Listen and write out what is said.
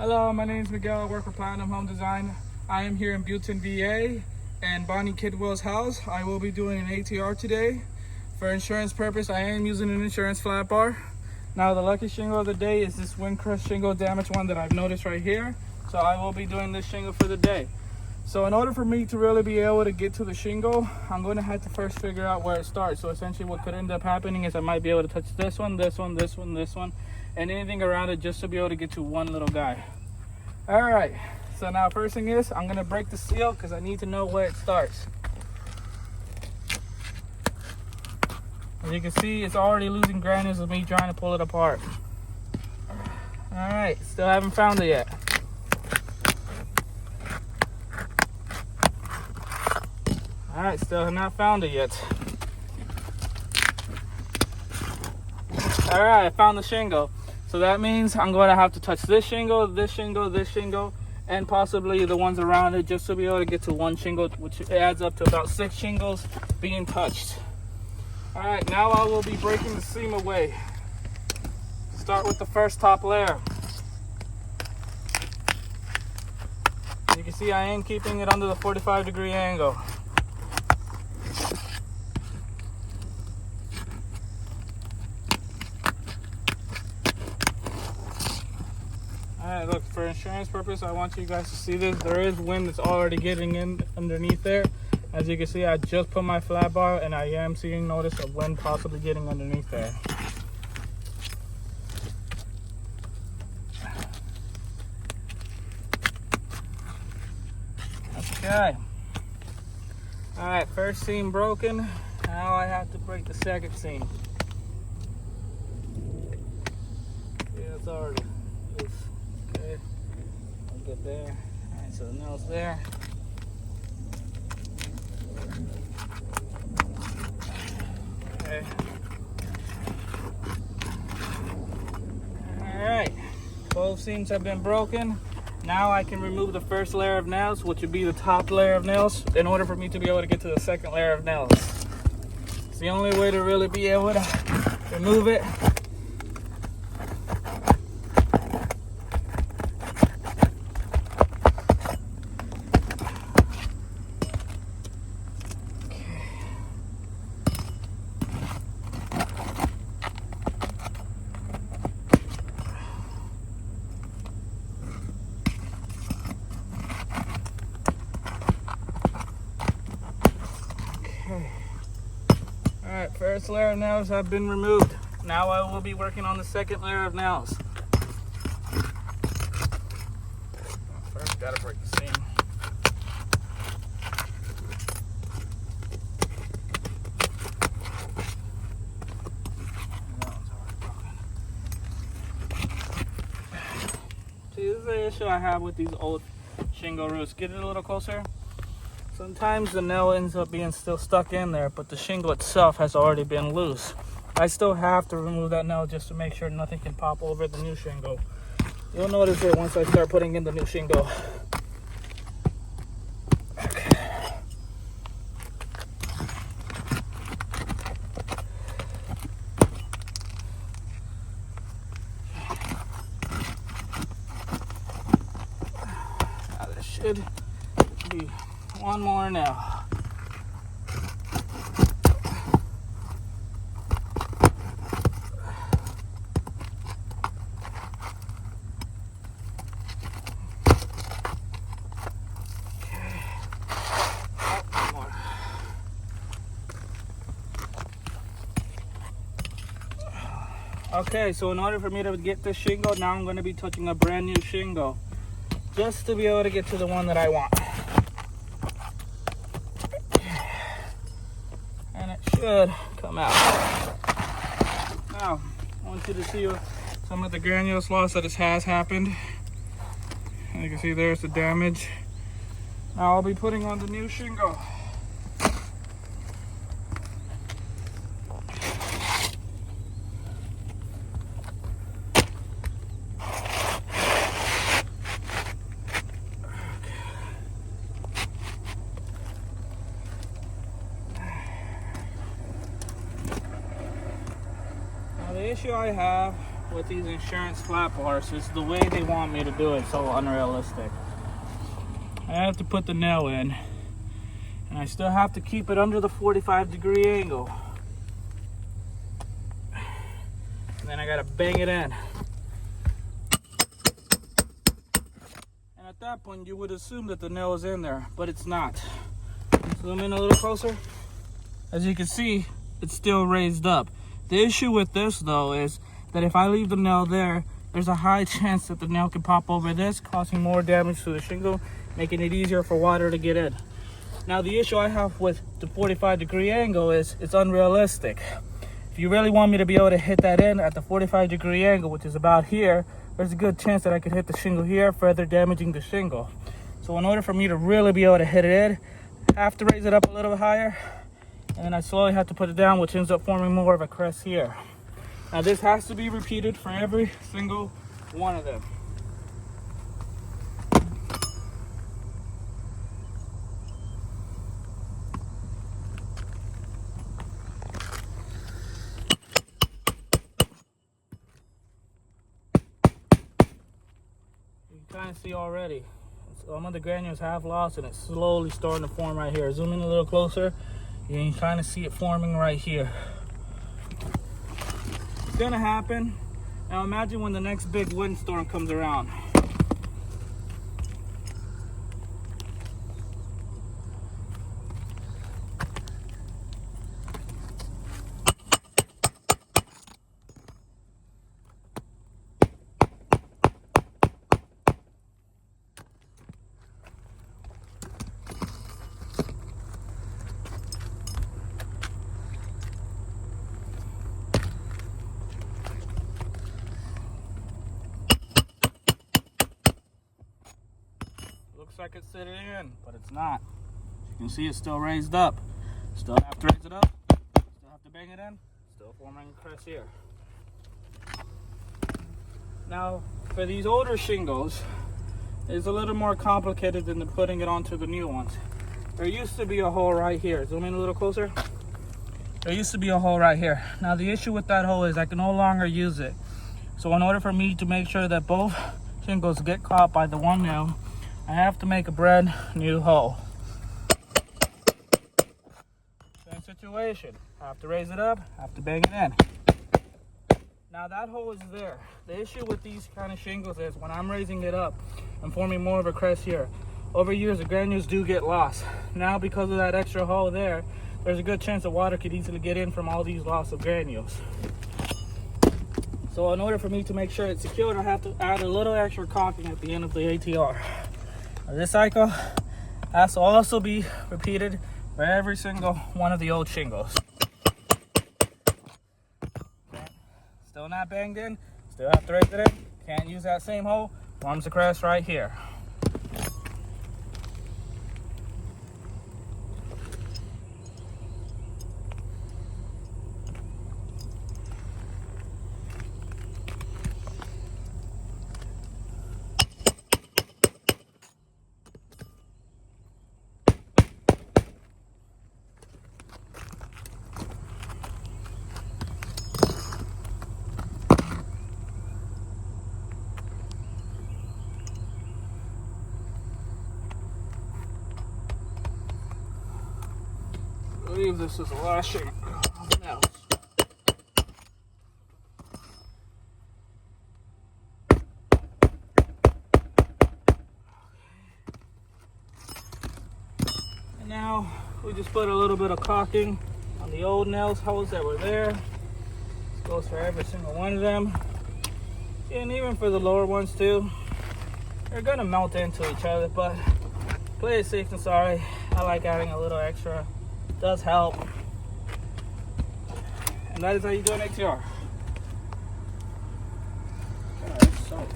Hello, my name is Miguel. I work for Platinum Home Design. I am here in Buellton, VA, and Bonnie Kidwell's house. I will be doing an ATR today. For insurance purpose, I am using an insurance flat bar. Now, the lucky shingle of the day is this wind crust shingle damage one that I've noticed right here. So I will be doing this shingle for the day. So in order for me to really be able to get to the shingle, I'm going to have to first figure out where it starts. So essentially what could end up happening is I might be able to touch this one, this one, this one, this one, and anything around it just to be able to get to one little guy. All right, so now first thing is I'm going to break the seal because I need to know where it starts. As you can see, it's already losing granules of me trying to pull it apart. All right, still haven't found it yet. All right, still have not found it yet. All right, I found the shingle. So that means I'm going to have to touch this shingle, this shingle, this shingle, and possibly the ones around it just to be able to get to one shingle, which adds up to about 6 shingles being touched. All right, now I will be breaking the seam away. Start with the first top layer. As you can see, I am keeping it under the 45-degree angle. Alright, look, for insurance purpose, I want you guys to see this. There is wind that's already getting in underneath there. As you can see, I just put my flat bar and I am seeing notice of wind possibly getting underneath there. Okay. Alright, first seam broken. Now I have to break the second seam. Yeah, it's already loose. Okay, I'll get there. All right, so the nail's there. Okay. All right, both seams have been broken. Now I can remove the first layer of nails, which would be the top layer of nails, in order for me to be able to get to the second layer of nails. It's the only way to really be able to remove it. Alright, first layer of nails have been removed. Now I will be working on the second layer of nails. First, gotta break the seam. See, this is the issue I have with these old shingle roofs. Get it a little closer. Sometimes the nail ends up being still stuck in there, but the shingle itself has already been loose. I still have to remove that nail just to make sure nothing can pop over the new shingle. You'll notice it once I start putting in the new shingle. Okay. Now there should be one more now. Okay, so in order for me to get this shingle, now I'm going to be touching a brand new shingle just to be able to get to the one that I want. And it should come out. Now, I want you to see some of the granulous loss that has happened. And you can see there's the damage. Now I'll be putting on the new shingle. The issue I have with these insurance flat bars is the way they want me to do it, so unrealistic. I have to put the nail in, and I still have to keep it under the 45-degree angle. And then I gotta bang it in. And at that point, you would assume that the nail is in there, but it's not. Zoom in a little closer. As you can see, it's still raised up. The issue with this though is that if I leave the nail there, there's a high chance that the nail can pop over this, causing more damage to the shingle, making it easier for water to get in. Now the issue I have with the 45-degree angle is it's unrealistic. If you really want me to be able to hit that in at the 45-degree angle, which is about here, there's a good chance that I could hit the shingle here, further damaging the shingle. So in order for me to really be able to hit it in, I have to raise it up a little bit higher, and then I slowly have to put it down, which ends up forming more of a crest here. Now this has to be repeated for every single one of them. You can kind of see already, some of the granules have lost and it's slowly starting to form right here. Zoom in a little closer, you can kind of see it forming right here. It's gonna happen. Now imagine when the next big windstorm comes around. Looks like it's sitting in, but it's not. You can see it's still raised up. Still have to raise it up. Still have to bang it in. Still forming a crest here. Now, for these older shingles, it's a little more complicated than putting it onto the new ones. There used to be a hole right here. Zoom in a little closer. There used to be a hole right here. Now the issue with that hole is I can no longer use it. So in order for me to make sure that both shingles get caught by the one nail, I have to make a brand new hole. Same situation. I have to raise it up, I have to bang it in. Now that hole is there. The issue with these kind of shingles is when I'm raising it up, I'm forming more of a crest here. Over years, the granules do get lost. Now because of that extra hole there, there's a good chance that water could easily get in from all these loss of granules. So in order for me to make sure it's secured, I have to add a little extra caulking at the end of the ATR. Now, this cycle has to also be repeated for every single one of the old shingles. Still not banged in, still have to raise it in. Can't use that same hole, forms the crest right here. I believe this is the last shingle. Now. And now we just put a little bit of caulking on the old nails holes that were there. This goes for every single one of them. And even for the lower ones too. They're gonna melt into each other, but play it safe than sorry. I like adding a little extra. Does help. And that is how you do an ATR. God, it's so